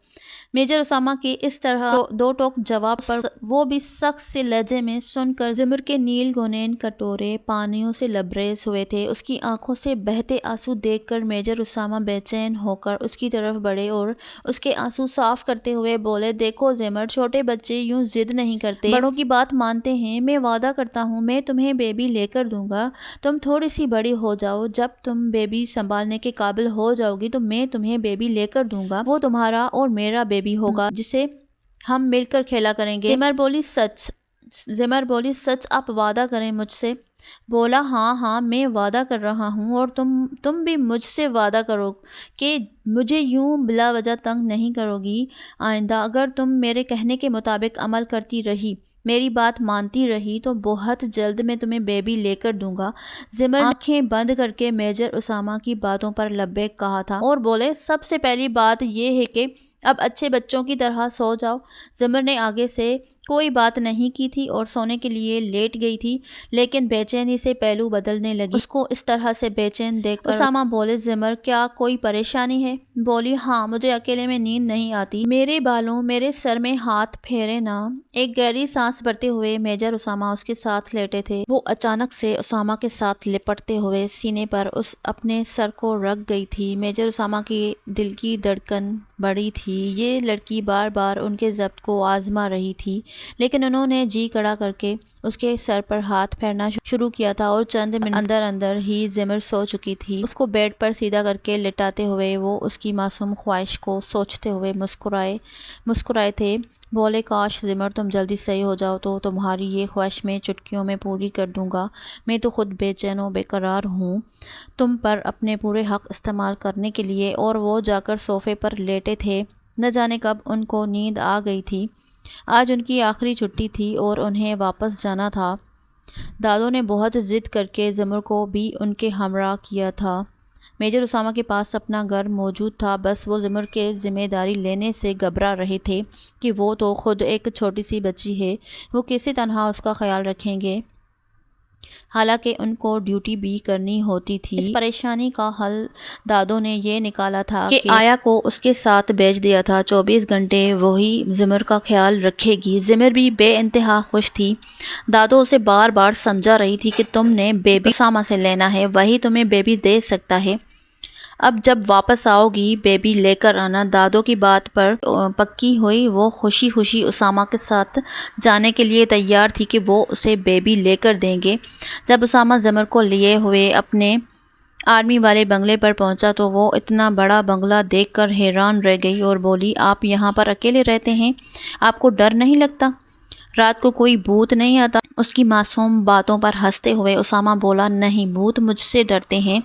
میجر اسامہ کے اس طرح دو ٹوک جواب پر وہ بھی سخت سے لہجے میں سن کر زمر کے نیل گونین کٹورے پانیوں سے لبریز ہوئے تھے۔ اس کی آنکھوں سے بہتے آنسو دیکھ کر میجر اسامہ بے چین ہو کر اس کی طرف بڑھے اور اس کے آنسو صاف کرتے ہوئے بولے دیکھو زمر، چھوٹے بچے یوں ضد نہیں کرتے، بڑوں کی بات مانتے ہیں۔ میں وعدہ کرتا ہوں میں تمہیں بیبی لے کر دوں گا۔ تم تھوڑی سی بڑی ہو جاؤ، جب تم بیبی سنبھالنے کے قابل ہو جاؤ گی تو میں تمہیں بیبی لے کر دوں گا، وہ تمہارا اور میرا بیبی ہوگا جسے ہم مل کر کھیلا کریں گے۔ زمر بولی سچ آپ وعدہ کریں مجھ سے؟ بولا ہاں میں وعدہ کر رہا ہوں، اور تم بھی مجھ سے وعدہ کرو کہ مجھے یوں بلا وجہ تنگ نہیں کرو گی آئندہ۔ اگر تم میرے کہنے کے مطابق عمل کرتی رہی، میری بات مانتی رہی تو بہت جلد میں تمہیں بیبی لے کر دوں گا۔ زمر نے آنکھیں بند کر کے میجر اسامہ کی باتوں پر لبیک کہا تھا اور بولے سب سے پہلی بات یہ ہے کہ اب اچھے بچوں کی طرح سو جاؤ۔ زمر نے آگے سے کوئی بات نہیں کی تھی اور سونے کے لیے لیٹ گئی تھی، لیکن بے چینی سے پہلو بدلنے لگی۔ اس کو اس طرح سے بے چین دیکھ کر اسامہ بولے زمر کیا کوئی پریشانی ہے؟ بولی ہاں، مجھے اکیلے میں نیند نہیں آتی، میرے بالوں میرے سر میں ہاتھ پھیرے نا۔ ایک گہری سانس بھرتے ہوئے میجر اسامہ اس کے ساتھ لیٹے تھے۔ وہ اچانک سے اسامہ کے ساتھ لپٹتے ہوئے سینے پر اپنے سر کو رکھ گئی تھی۔ میجر اسامہ کے دل کی دھڑکن بڑھی تھی۔ یہ لڑکی بار بار ان کے ضبط کو آزما رہی تھی، لیکن انہوں نے جی کڑا کر کے اس کے سر پر ہاتھ پھیرنا شروع کیا تھا اور چند منٹ اندر ہی زمر سو چکی تھی۔ اس کو بیڈ پر سیدھا کر کے لٹاتے ہوئے وہ اس کی معصوم خواہش کو سوچتے ہوئے مسکرائے تھے۔ بولے کاش زمر تم جلدی صحیح ہو جاؤ تو تمہاری یہ خواہش میں چٹکیوں میں پوری کر دوں گا۔ میں تو خود بے چین و بے قرار ہوں تم پر اپنے پورے حق استعمال کرنے کے لیے۔ اور وہ جا کر صوفے پر لیٹے تھے۔ نہ جانے کب ان کو نیند آ گئی تھی۔ آج ان کی آخری چھٹی تھی اور انہیں واپس جانا تھا۔ دادو نے بہت ضد کر کے زمر کو بھی ان کے ہمراہ کیا تھا۔ میجر اسامہ کے پاس اپنا گھر موجود تھا، بس وہ زمر کے ذمہ داری لینے سے گھبرا رہے تھے کہ وہ تو خود ایک چھوٹی سی بچی ہے، وہ کیسے تنہا اس کا خیال رکھیں گے، حالانکہ ان کو ڈیوٹی بھی کرنی ہوتی تھی۔ اس پریشانی کا حل دادو نے یہ نکالا تھا کہ آیا کو اس کے ساتھ بھیج دیا تھا، 24 گھنٹے وہی زمر کا خیال رکھے گی۔ زمر بھی بے انتہا خوش تھی۔ دادو اسے بار بار سمجھا رہی تھی کہ تم نے بیبی اسامہ سے لینا ہے، وہی تمہیں بیبی دے سکتا ہے، اب جب واپس آؤ گی بیبی لے کر آنا۔ دادو کی بات پر پکی ہوئی وہ خوشی خوشی اسامہ کے ساتھ جانے کے لیے تیار تھی کہ وہ اسے بیبی لے کر دیں گے۔ جب اسامہ زمر کو لیے ہوئے اپنے آرمی والے بنگلے پر پہنچا تو وہ اتنا بڑا بنگلہ دیکھ کر حیران رہ گئی اور بولی آپ یہاں پر اکیلے رہتے ہیں؟ آپ کو ڈر نہیں لگتا؟ رات کو کوئی بھوت نہیں آتا؟ اس کی معصوم باتوں پر ہنستے ہوئے اسامہ بولا نہیں بھوت مجھ سے ڈرتے ہیں۔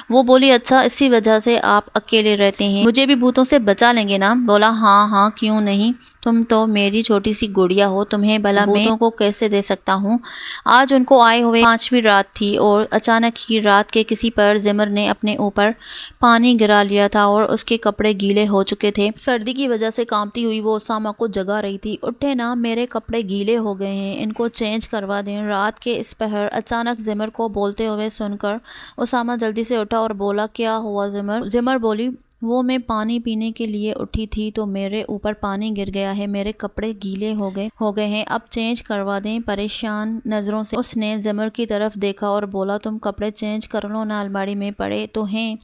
وہ بولی اچھا اسی وجہ سے آپ اکیلے رہتے ہیں، مجھے بھی بھوتوں سے بچا لیں گے نا؟ بولا ہاں ہاں کیوں نہیں، تم تو میری چھوٹی سی گڑیا ہو، تمہیں بھلا میں بھوتوں کو کیسے دے سکتا ہوں۔ آج ان کو آئے ہوئے 5ویں رات تھی اور اچانک ہی رات کے کسی پر زمر نے اپنے اوپر پانی گرا لیا تھا اور اس کے کپڑے گیلے ہو چکے تھے۔ سردی کی وجہ سے کانپتی ہوئی وہ اسامہ کو جگا رہی تھی۔ اٹھے نا، میرے کپڑے گیلے ہو گئے ہیں، ان کو چینج کروا دیں۔ رات کے اس پہر اچانک زمر کو بولتے ہوئے سن کر اسامہ جلدی سے اٹھا اور بولا کیا ہوا زمر؟ زمر بولی وہ میں پانی پینے کے لیے اٹھی تھی تو میرے اوپر پانی گر گیا ہے، میرے کپڑے گیلے ہو گئے ہیں، اب چینج کروا دیں۔ پریشان نظروں سے اس نے زمر کی طرف دیکھا اور بولا تم کپڑے چینج کر لو نا، الماری میں پڑے تو ہیں۔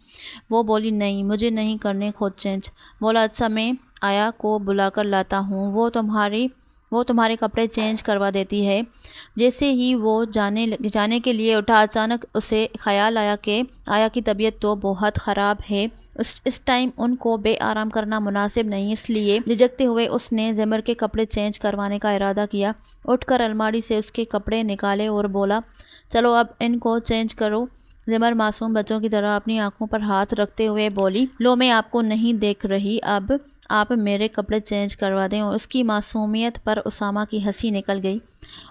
وہ بولی نہیں مجھے نہیں کرنے خود چینج۔ بولا اچھا میں آیا کو بلا کر لاتا ہوں، وہ تمہارے کپڑے چینج کروا دیتی ہے۔ جیسے ہی وہ جانے کے لیے اٹھا اچانک اسے خیال آیا کہ آیا کی طبیعت تو بہت خراب ہے، اس ٹائم ان کو بے آرام کرنا مناسب نہیں، اس لیے جھجکتے ہوئے اس نے زمر کے کپڑے چینج کروانے کا ارادہ کیا۔ اٹھ کر الماری سے اس کے کپڑے نکالے اور بولا چلو اب ان کو چینج کرو۔ زمر معصوم بچوں کی طرح اپنی آنکھوں پر ہاتھ رکھتے ہوئے بولی لو میں آپ کو نہیں دیکھ رہی، اب آپ میرے کپڑے چینج کروا دیں۔ اور اس کی معصومیت پر اسامہ کی ہنسی نکل گئی۔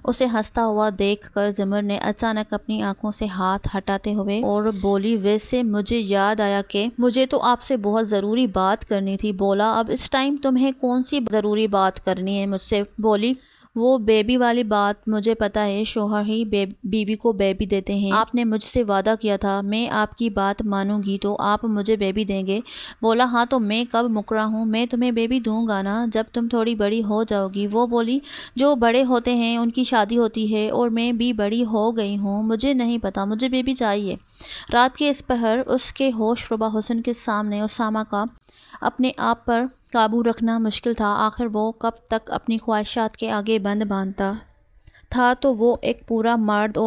اسے ہنستا ہوا دیکھ کر زمر نے اچانک اپنی آنکھوں سے ہاتھ ہٹاتے ہوئے اور بولی ویسے مجھے یاد آیا کہ مجھے تو آپ سے بہت ضروری بات کرنی تھی۔ بولا اب اس ٹائم تمہیں کون سی ضروری بات کرنی ہے مجھ سے؟ بولی وہ بیبی والی بات مجھے پتا ہے، شوہر ہی بیوی کو بیبی دیتے ہیں، آپ نے مجھ سے وعدہ کیا تھا میں آپ کی بات مانوں گی تو آپ مجھے بیبی دیں گے۔ بولا ہاں تو میں کب مکرا ہوں، میں تمہیں بیبی دوں گا نا جب تم تھوڑی بڑی ہو جاؤ گی۔ وہ بولی جو بڑے ہوتے ہیں ان کی شادی ہوتی ہے اور میں بھی بڑی ہو گئی ہوں، مجھے نہیں پتا، مجھے بیبی چاہیے۔ رات کے اس پہر اس کے ہوش ربا حسن کے سامنے اسامہ کا اپنے آپ پر قابو رکھنا مشکل تھا۔ آخر وہ کب تک اپنی خواہشات کے آگے بند باندھتا تھا؟ تو وہ ایک پورا مرد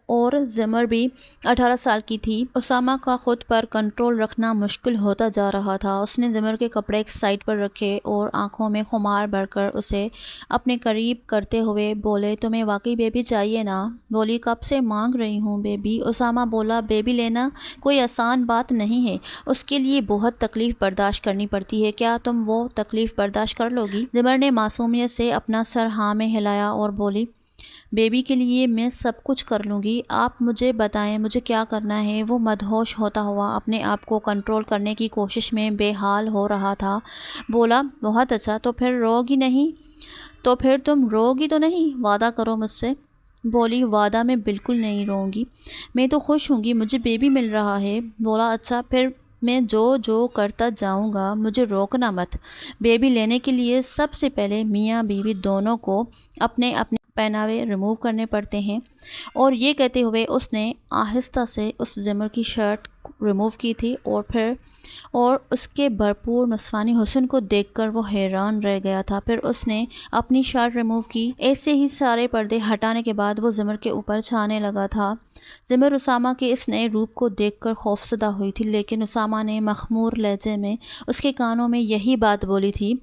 اور زمر بھی 18 سال کی تھی۔ اسامہ کا خود پر کنٹرول رکھنا مشکل ہوتا جا رہا تھا۔ اس نے زمر کے کپڑے ایک سائڈ پر رکھے اور آنکھوں میں خمار بھر کر اسے اپنے قریب کرتے ہوئے بولے تمہیں واقعی بیبی چاہیے نا؟ بولی کب سے مانگ رہی ہوں بیبی۔ اسامہ بولا بیبی لینا کوئی آسان بات نہیں ہے، اس کے لیے بہت تکلیف برداشت کرنی پڑتی ہے، کیا تم وہ تکلیف برداشت کر لو گی؟ زمر نے معصومیت سے اپنا سر ہاں میں ہلایا اور بولی بیبی کے لیے میں سب کچھ کر لوں گی، آپ مجھے بتائیں مجھے کیا کرنا ہے؟ وہ مدہوش ہوتا ہوا اپنے آپ کو کنٹرول کرنے کی کوشش میں بے حال ہو رہا تھا۔ بولا بہت اچھا، تو پھر رو گی نہیں؟ تو پھر تم رو گی تو نہیں؟ وعدہ کرو مجھ سے۔ بولی وعدہ میں بالکل نہیں روں گی، میں تو خوش ہوں گی، مجھے بیبی مل رہا ہے۔ بولا اچھا پھر میں جو کرتا جاؤں گا مجھے روکنا مت۔ بیبی لینے کے لیے سب سے پہلے میاں بیوی دونوں کو اپنے پہناوے ریموو کرنے پڑتے ہیں۔ اور یہ کہتے ہوئے اس نے آہستہ سے اس زمر کی شرٹ ریموو کی تھی اور اس کے بھرپور نسوانی حسن کو دیکھ کر وہ حیران رہ گیا تھا۔ پھر اس نے اپنی شرٹ ریموو کی۔ ایسے ہی سارے پردے ہٹانے کے بعد وہ زمر کے اوپر چھانے لگا تھا۔ زمر اسامہ کے اس نئے روپ کو دیکھ کر خوفزدہ ہوئی تھی، لیکن اسامہ نے مخمور لہجے میں اس کے کانوں میں یہی بات بولی تھی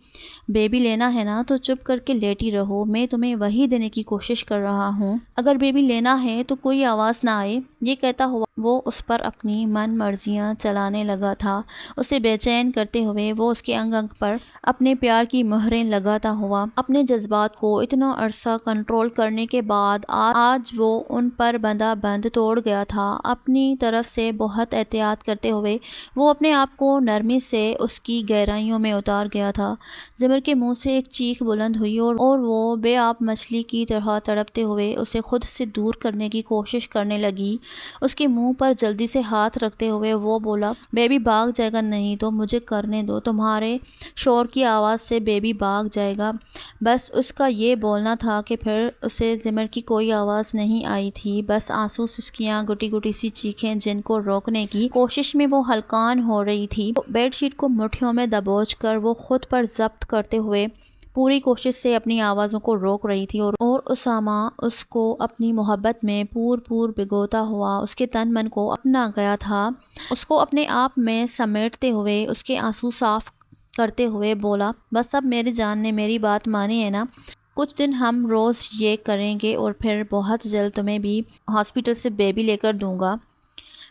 بیبی لینا ہے نا تو چپ کر کے لیٹی رہو، میں تمہیں وہی دینے کی کوشش کر رہا ہوں، اگر بیبی لینا ہے تو کوئی آواز نہ آئے۔ یہ کہتا ہوا وہ اس پر اپنی من مرضیاں چلانے لگا تھا۔ اسے بے چین کرتے ہوئے وہ اس کے انگ انگ پر اپنے پیار کی مہریں لگاتا ہوا اپنے جذبات کو اتنا عرصہ کنٹرول کرنے کے بعد آج وہ ان پر بندھا بند توڑ گیا تھا۔ اپنی طرف سے بہت احتیاط کرتے ہوئے وہ اپنے آپ کو نرمی سے اس کی گہرائیوں میں اتار گیا تھا۔ زمر کے منہ سے ایک چیخ بلند ہوئی اور وہ بے آب مچھلی کی طرح تڑپتے ہوئے اسے خود سے دور کرنے کی کوشش کرنے لگی۔ اس کے منہ پر جلدی سے ہاتھ رکھتے ہوئے وہ بولا بیبی بھاگ جائے گا، نہیں تو مجھے کرنے دو، تمہارے شور کی آواز سے بیبی بھاگ جائے گا۔ بس اس کا یہ بولنا تھا کہ پھر اسے زمر کی کوئی آواز نہیں آئی تھی، بس آنسو سسکیاں گٹی گٹی سی چیخیں جن کو روکنے کی کوشش میں وہ ہلکان ہو رہی تھی۔ بیڈ شیٹ کو مٹھیوں میں دبوچ کر وہ خود پر ضبط کرتے ہوئے پوری کوشش سے اپنی آوازوں کو روک رہی تھی اور اسامہ اس کو اپنی محبت میں پور بھگوتا ہوا اس کے تن من کو اپنا گیا تھا۔ اس کو اپنے آپ میں سمیٹتے ہوئے اس کے آنسو صاف کرتے ہوئے بولا بس اب میری جان نے میری بات مانی ہے نا؟ کچھ دن ہم روز یہ کریں گے اور پھر بہت جلد تمہیں بھی ہاسپٹل سے بیبی لے کر دوں گا۔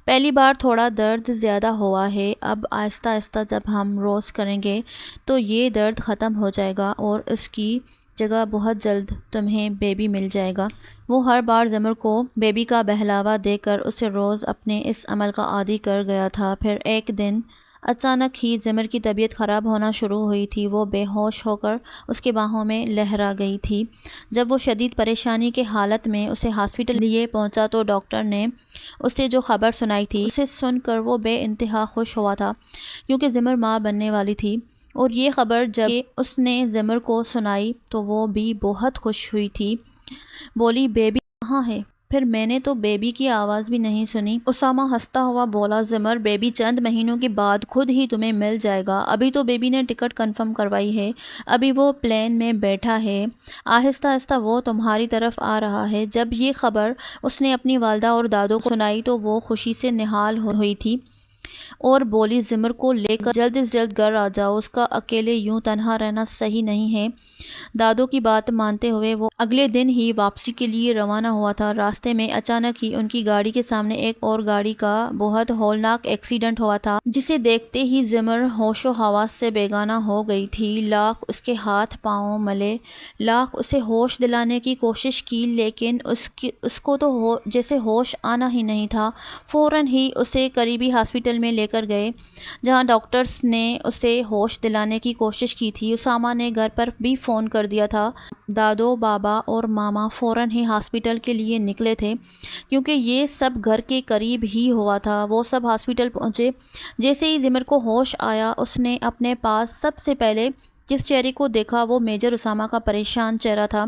پہلی بار تھوڑا درد زیادہ ہوا ہے، اب آہستہ آہستہ جب ہم روز کریں گے تو یہ درد ختم ہو جائے گا اور اس کی جگہ بہت جلد تمہیں بیبی مل جائے گا۔ وہ ہر بار زمر کو بیبی کا بہلاوا دے کر اسے روز اپنے اس عمل کا عادی کر گیا تھا۔ پھر ایک دن اچانک ہی زمر کی طبیعت خراب ہونا شروع ہوئی تھی۔ وہ بے ہوش ہو کر اس کے باہوں میں لہرا گئی تھی۔ جب وہ شدید پریشانی کے حالت میں اسے ہاسپٹل لیے پہنچا تو ڈاکٹر نے اسے جو خبر سنائی تھی اسے سن کر وہ بے انتہا خوش ہوا تھا، کیونکہ زمر ماں بننے والی تھی۔ اور یہ خبر جب اس نے زمر کو سنائی تو وہ بھی بہت خوش ہوئی تھی۔ بولی، بیبی کہاں ہے؟ پھر میں نے تو بیبی کی آواز بھی نہیں سنی۔ اسامہ ہنستا ہوا بولا، زمر، بیبی چند مہینوں کے بعد خود ہی تمہیں مل جائے گا۔ ابھی تو بیبی نے ٹکٹ کنفرم کروائی ہے، ابھی وہ پلین میں بیٹھا ہے، آہستہ آہستہ وہ تمہاری طرف آ رہا ہے۔ جب یہ خبر اس نے اپنی والدہ اور دادو کو سنائی تو وہ خوشی سے نہال ہوئی تھی اور بولی، زمر کو لے کر جلد از جلد گھر آ جاؤ، اس کا اکیلے یوں تنہا رہنا صحیح نہیں ہے۔ دادو کی بات مانتے ہوئے وہ اگلے دن ہی واپسی کے لیے روانہ ہوا تھا۔ راستے میں اچانک ہی ان کی گاڑی کے سامنے ایک اور گاڑی کا بہت ہولناک ایکسیڈنٹ ہوا تھا، جسے دیکھتے ہی زمر ہوش و حواس سے بیگانہ ہو گئی تھی۔ لاکھ اس کے ہاتھ پاؤں ملے، لاکھ اسے ہوش دلانے کی کوشش کی، لیکن اس کو تو جیسے ہوش آنا ہی نہیں تھا۔ فوراً ہی اسے قریبی ہاسپٹل میں لے کر گئے، جہاں ڈاکٹرز نے اسے ہوش دلانے کی کوشش کی تھی۔ اسامہ نے گھر پر بھی فون کر دیا تھا۔ دادو، بابا اور ماما فوراً ہی ہاسپٹل کے لیے نکلے تھے، کیونکہ یہ سب گھر کے قریب ہی ہوا تھا۔ وہ سب ہاسپٹل پہنچے۔ جیسے ہی زمر کو ہوش آیا، اس نے اپنے پاس سب سے پہلے جس چہرے کو دیکھا وہ میجر اسامہ کا پریشان چہرہ تھا۔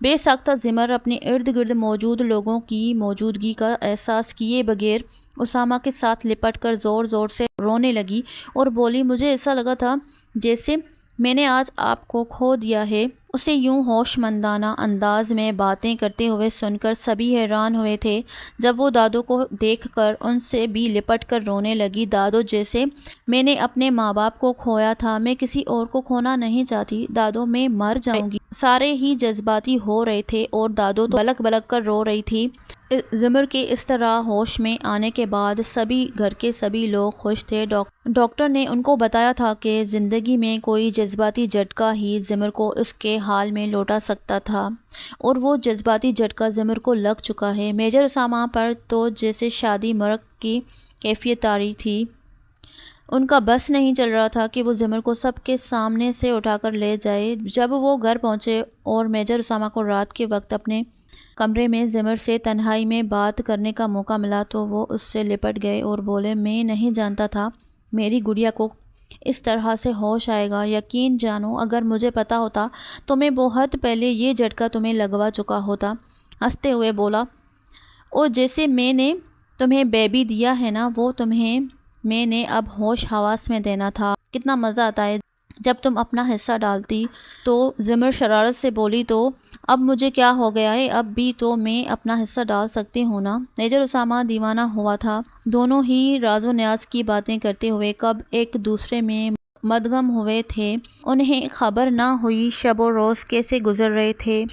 بے ساختہ زمر اپنے ارد گرد موجود لوگوں کی موجودگی کا احساس کیے بغیر اسامہ کے ساتھ لپٹ کر زور زور سے رونے لگی اور بولی، مجھے ایسا لگا تھا جیسے میں نے آج آپ کو کھو دیا ہے۔ اسے یوں ہوش مندانہ انداز میں باتیں کرتے ہوئے سن کر سبھی حیران ہوئے تھے۔ جب وہ دادو کو دیکھ کر ان سے بھی لپٹ کر رونے لگی، دادو، جیسے میں نے اپنے ماں باپ کو کھویا تھا، میں کسی اور کو کھونا نہیں چاہتی، دادو، میں مر جاؤں گی۔ سارے ہی جذباتی ہو رہے تھے اور دادو تو بلک بلک کر رو رہی تھی۔ زمر کے اس طرح ہوش میں آنے کے بعد گھر کے سبھی لوگ خوش تھے۔ ڈاکٹر نے ان کو بتایا تھا کہ زندگی میں کوئی جذباتی جھٹکا ہی زمر کو اس کے حال میں لوٹا سکتا تھا، اور وہ جذباتی جھٹکا زمر کو لگ چکا ہے۔ میجر اسامہ پر تو جیسے شادی مرگ کی کیفیت طاری تھی۔ ان کا بس نہیں چل رہا تھا کہ وہ زمر کو سب کے سامنے سے اٹھا کر لے جائے۔ جب وہ گھر پہنچے اور میجر اسامہ کو رات کے وقت اپنے کمرے میں زمر سے تنہائی میں بات کرنے کا موقع ملا تو وہ اس سے لپٹ گئے اور بولے، میں نہیں جانتا تھا میری گڑیا کو اس طرح سے ہوش آئے گا۔ یقین جانو، اگر مجھے پتا ہوتا تو میں بہت پہلے یہ جھٹکا تمہیں لگوا چکا ہوتا۔ ہنستے ہوئے بولا، اور جیسے میں نے تمہیں بیبی دیا ہے نا، وہ تمہیں میں نے اب ہوش حواس میں دینا تھا۔ کتنا مزہ آتا ہے جب تم اپنا حصہ ڈالتی۔ تو زمر شرارت سے بولی، تو اب مجھے کیا ہو گیا ہے، اب بھی تو میں اپنا حصہ ڈال سکتی ہوں نا۔ میجر اسامہ دیوانہ ہوا تھا۔ دونوں ہی راز و نیاز کی باتیں کرتے ہوئے کب ایک دوسرے میں مدغم ہوئے تھے، انہیں خبر نہ ہوئی شب و روز کیسے گزر رہے تھے۔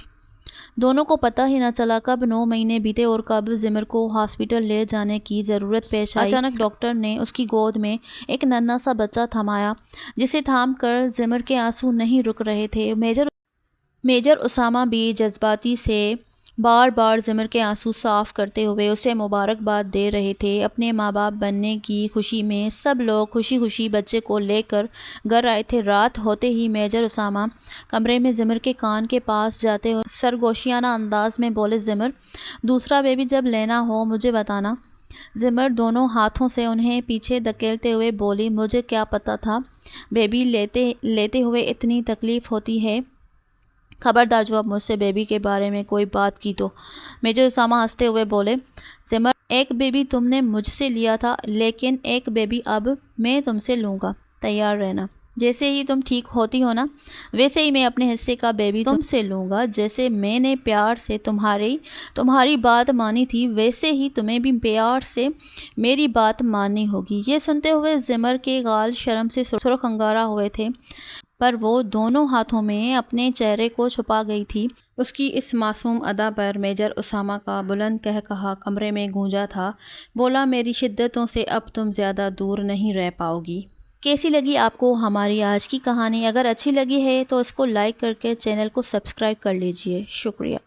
دونوں کو پتہ ہی نہ چلا کب 9 مہینے بیتے اور کب زمر کو ہاسپٹل لے جانے کی ضرورت پیش آئی۔ اچانک ڈاکٹر نے اس کی گود میں ایک ننھا سا بچہ تھمایا، جسے تھام کر زمر کے آنسو نہیں رک رہے تھے۔ میجر اسامہ بھی جذباتی سے بار بار زمر کے آنسو صاف کرتے ہوئے اسے مبارکباد دے رہے تھے۔ اپنے ماں باپ بننے کی خوشی میں سب لوگ خوشی خوشی بچے کو لے کر گھر آئے تھے۔ رات ہوتے ہی میجر اسامہ کمرے میں زمر کے کان کے پاس جاتے ہوئے سرگوشیانہ انداز میں بولے، زمر، دوسرا بیبی جب لینا ہو مجھے بتانا۔ زمر دونوں ہاتھوں سے انہیں پیچھے دھکیلتے ہوئے بولی، مجھے کیا پتا تھا بیبی لیتے ہوئے اتنی تکلیف ہوتی ہے، خبردار جو اب مجھ سے بیبی کے بارے میں کوئی بات کی تو۔ میجر اسامہ ہنستے ہوئے بولے، زمر، ایک بیبی تم نے مجھ سے لیا تھا، لیکن ایک بیبی اب میں تم سے لوں گا، تیار رہنا۔ جیسے ہی تم ٹھیک ہوتی ہو نا، ویسے ہی میں اپنے حصے کا بیبی تم سے لوں گا۔ جیسے میں نے پیار سے تمہاری بات مانی تھی، ویسے ہی تمہیں بھی پیار سے میری بات ماننی ہوگی۔ یہ سنتے ہوئے زمر کے گال شرم سے سرخ انگارہ ہوئے تھے۔ پر وہ دونوں ہاتھوں میں اپنے چہرے کو چھپا گئی تھی۔ اس کی اس معصوم ادا پر میجر اسامہ کا بلند قہقہا کمرے میں گونجا تھا۔ بولا میری شدتوں سے اب تم زیادہ دور نہیں رہ پاؤ گی۔ کیسی لگی آپ کو ہماری آج کی کہانی؟ اگر اچھی لگی ہے تو اس کو لائک کر کے چینل کو سبسکرائب کر لیجئے۔ شکریہ۔